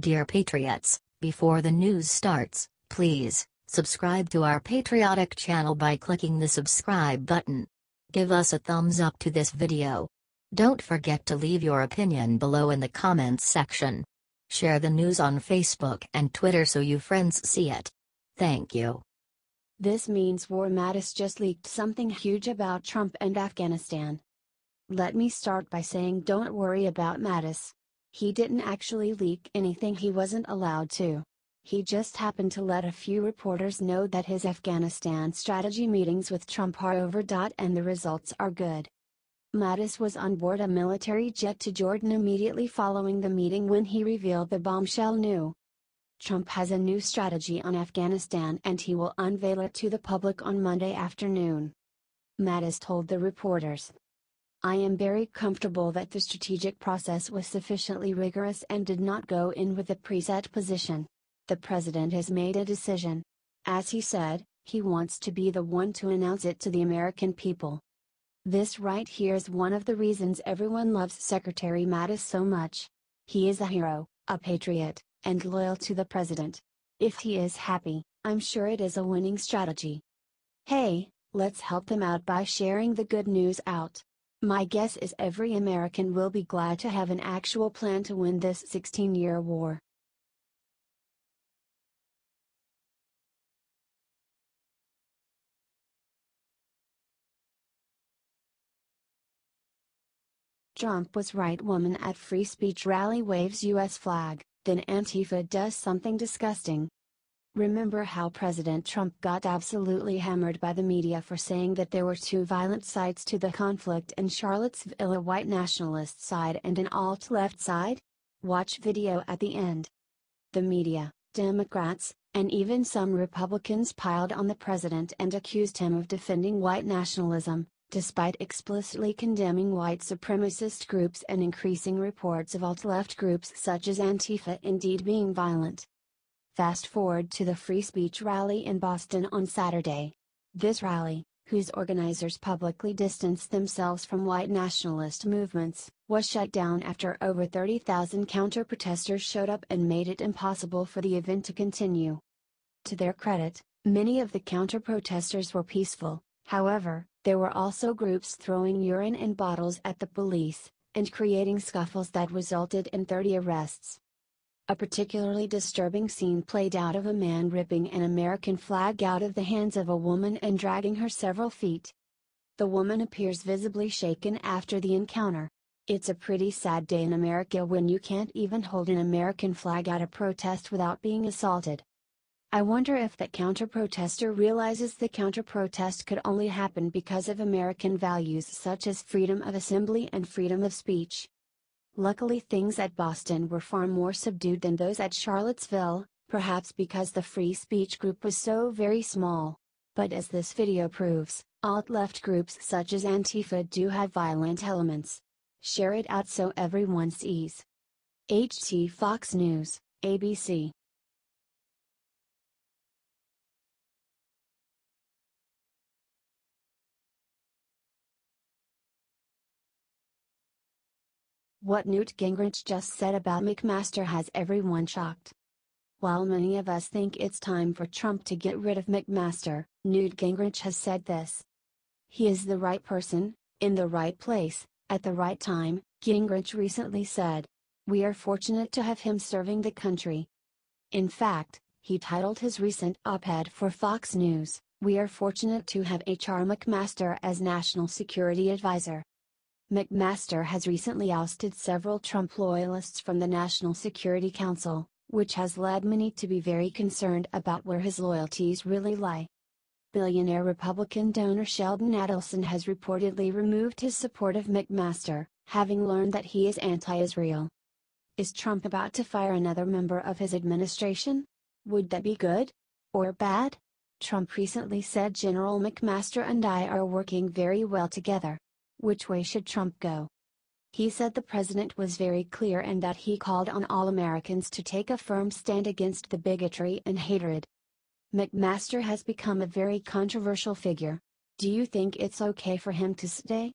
Dear Patriots, before the news starts, please subscribe to our patriotic channel by clicking the subscribe button. Give us a thumbs up to this video. Don't forget to leave your opinion below in the comments section. Share the news on Facebook and Twitter so you friends see it. Thank you. This means War Mattis just leaked something huge about Trump and Afghanistan. Let me start by saying don't worry about Mattis. He didn't actually leak anything he wasn't allowed to. He just happened to let a few reporters know that his Afghanistan strategy meetings with Trump are over. And the results are good. Mattis was on board a military jet to Jordan immediately following the meeting when he revealed the bombshell news. Trump has a new strategy on Afghanistan and he will unveil it to the public on Monday afternoon. Mattis told the reporters, "I am very comfortable that the strategic process was sufficiently rigorous and did not go in with a preset position. The president has made a decision. As he said, he wants to be the one to announce it to the American people. This right here is one of the reasons everyone loves Secretary Mattis so much. He is a hero, a patriot, and loyal to the president. If he is happy, I'm sure it is a winning strategy. Hey, let's help him out by sharing the good news out. My guess is every American will be glad to have an actual plan to win this 16-year war." Trump was right. Woman at free speech rally waves US flag, then Antifa does something disgusting. Remember how President Trump got absolutely hammered by the media for saying that there were two violent sides to the conflict in Charlottesville, a white nationalist side and an alt-left side? Watch video at the end. The media, Democrats, and even some Republicans piled on the president and accused him of defending white nationalism, despite explicitly condemning white supremacist groups and increasing reports of alt-left groups such as Antifa indeed being violent. Fast forward to the free speech rally in Boston on Saturday. This rally, whose organizers publicly distanced themselves from white nationalist movements, was shut down after over 30,000 counter-protesters showed up and made it impossible for the event to continue. To their credit, many of the counter-protesters were peaceful. However, there were also groups throwing urine and bottles at the police, and creating scuffles that resulted in 30 arrests. A particularly disturbing scene played out of a man ripping an American flag out of the hands of a woman and dragging her several feet. The woman appears visibly shaken after the encounter. It's a pretty sad day in America when you can't even hold an American flag at a protest without being assaulted. I wonder if that counter-protester realizes the counter-protest could only happen because of American values such as freedom of assembly and freedom of speech. Luckily things at Boston were far more subdued than those at Charlottesville, perhaps because the free speech group was so very small. But as this video proves, alt-left groups such as Antifa do have violent elements. Share it out so everyone sees. HT Fox News, ABC. What Newt Gingrich just said about McMaster has everyone shocked. While many of us think it's time for Trump to get rid of McMaster, Newt Gingrich has said this. He is the right person, in the right place, at the right time, Gingrich recently said. We are fortunate to have him serving the country. In fact, he titled his recent op-ed for Fox News, "We are fortunate to have H.R. McMaster as National Security Advisor." McMaster has recently ousted several Trump loyalists from the National Security Council, which has led many to be very concerned about where his loyalties really lie. Billionaire Republican donor Sheldon Adelson has reportedly removed his support of McMaster, having learned that he is anti-Israel. Is Trump about to fire another member of his administration? Would that be good? Or bad? Trump recently said General McMaster and I are working very well together. Which way should Trump go? He said the president was very clear and that he called on all Americans to take a firm stand against the bigotry and hatred. McMaster has become a very controversial figure. Do you think it's okay for him to stay?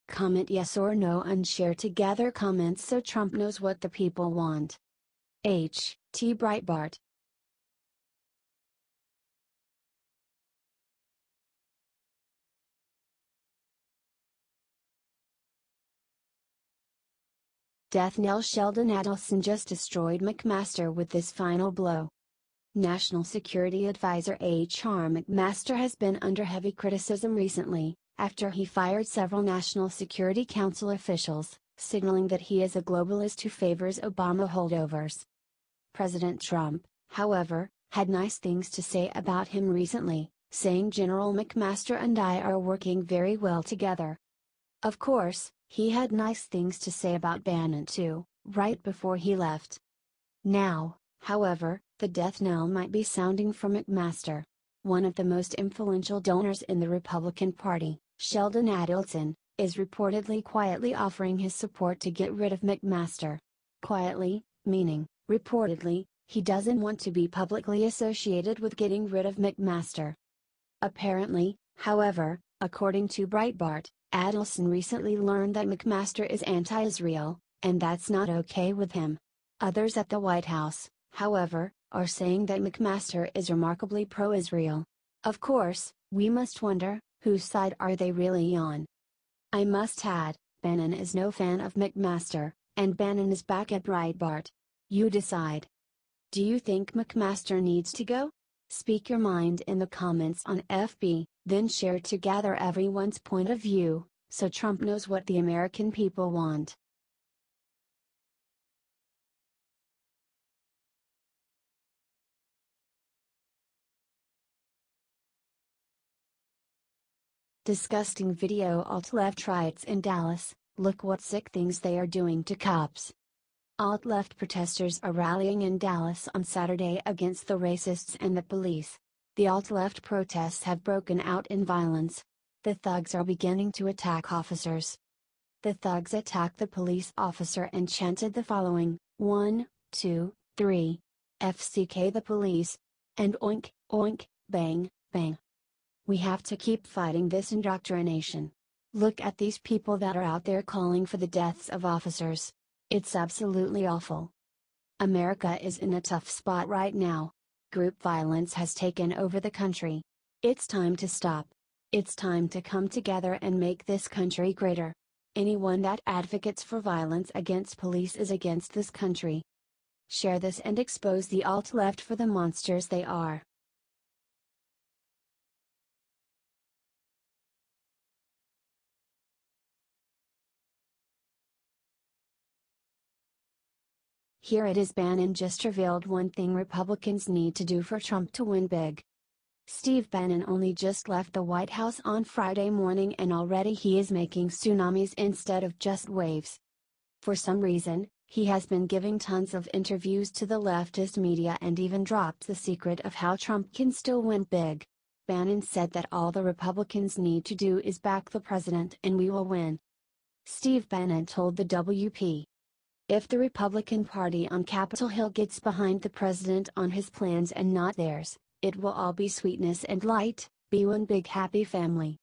Comment yes or no and share to gather comments so Trump knows what the people want. H.T. Breitbart. Death knell. Sheldon Adelson just destroyed McMaster with this final blow. National Security Advisor H.R. McMaster has been under heavy criticism recently, after he fired several National Security Council officials, signaling that he is a globalist who favors Obama holdovers. President Trump, however, had nice things to say about him recently, saying General McMaster and I are working very well together. Of course, he had nice things to say about Bannon too, right before he left. Now, however, the death knell might be sounding for McMaster. One of the most influential donors in the Republican Party, Sheldon Adelson, is reportedly quietly offering his support to get rid of McMaster. Quietly, meaning, reportedly, he doesn't want to be publicly associated with getting rid of McMaster. Apparently, however, according to Breitbart, Adelson recently learned that McMaster is anti-Israel, and that's not okay with him. Others at the White House, however, are saying that McMaster is remarkably pro-Israel. Of course, we must wonder, whose side are they really on? I must add, Bannon is no fan of McMaster, and Bannon is back at Breitbart. You decide. Do you think McMaster needs to go? Speak your mind in the comments on FB, then share to gather everyone's point of view, so Trump knows what the American people want. Disgusting video. Alt-left riots in Dallas, look what sick things they are doing to cops. Alt-left protesters are rallying in Dallas on Saturday against the racists and the police. The alt-left protests have broken out in violence. The thugs are beginning to attack officers. The thugs attacked the police officer and chanted the following, 1, 2, 3. FCK the police. And oink, oink, bang, bang. We have to keep fighting this indoctrination. Look at these people that are out there calling for the deaths of officers. It's absolutely awful. America is in a tough spot right now. Group violence has taken over the country. It's time to stop. It's time to come together and make this country greater. Anyone that advocates for violence against police is against this country. Share this and expose the alt-left for the monsters they are. Here it is. Bannon just revealed one thing Republicans need to do for Trump to win big. Steve Bannon only just left the White House on Friday morning and already he is making tsunamis instead of just waves. For some reason, he has been giving tons of interviews to the leftist media and even dropped the secret of how Trump can still win big. Bannon said that all the Republicans need to do is back the president and we will win. Steve Bannon told the WP. If the Republican Party on Capitol Hill gets behind the president on his plans and not theirs, it will all be sweetness and light, be one big happy family.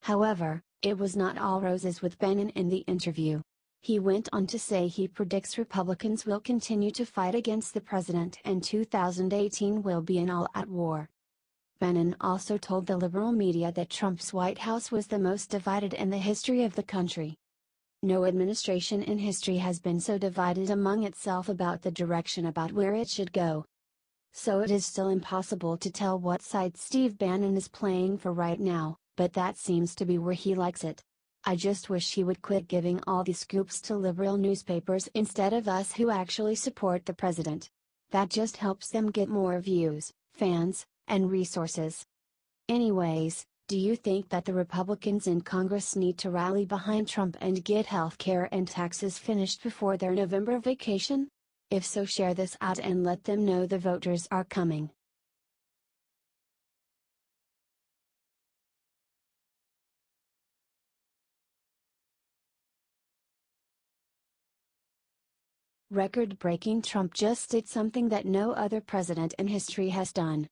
However, it was not all roses with Bannon in the interview. He went on to say he predicts Republicans will continue to fight against the president and 2018 will be an all-out war. Bannon also told the liberal media that Trump's White House was the most divided in the history of the country. No administration in history has been so divided among itself about the direction about where it should go. So it is still impossible to tell what side Steve Bannon is playing for right now, but that seems to be where he likes it. I just wish he would quit giving all the scoops to liberal newspapers instead of us who actually support the president. That just helps them get more views, fans, and resources. Anyways, do you think that the Republicans in Congress need to rally behind Trump and get health care and taxes finished before their November vacation? If so, share this out and let them know the voters are coming. Record-breaking. Trump just did something that no other president in history has done.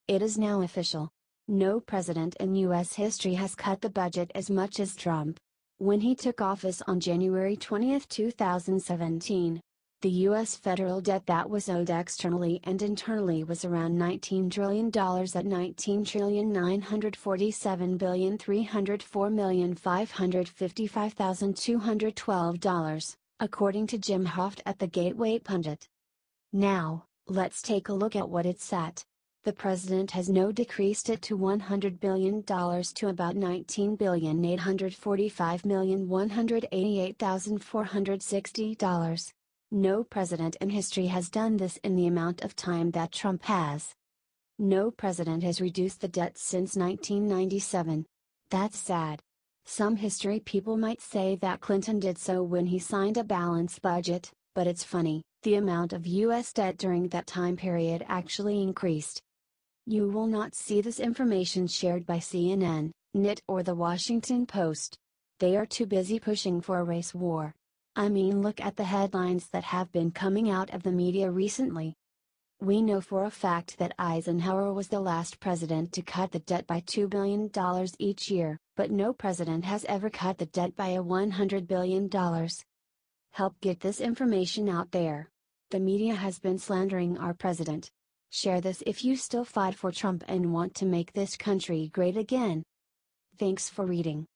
It is now official. No president in U.S. history has cut the budget as much as Trump. When he took office on January 20, 2017, The U.S. federal debt that was owed externally and internally was around $19 trillion at $19,947,304,555,212, according to Jim Hoft at the Gateway Pundit. Now, let's take a look at what it's at. The president has now decreased it to $100 billion to about $19,845,188,460. No president in history has done this in the amount of time that Trump has. No president has reduced the debt since 1997. That's sad. Some history people might say that Clinton did so when he signed a balanced budget, but it's funny, the amount of U.S. debt during that time period actually increased. You will not see this information shared by CNN, NIT or the Washington Post. They are too busy pushing for a race war. I mean, look at the headlines that have been coming out of the media recently. We know for a fact that Eisenhower was the last president to cut the debt by $2 billion each year, but no president has ever cut the debt by $100 billion. Help get this information out there. The media has been slandering our president. Share this if you still fight for Trump and want to make this country great again. Thanks for reading.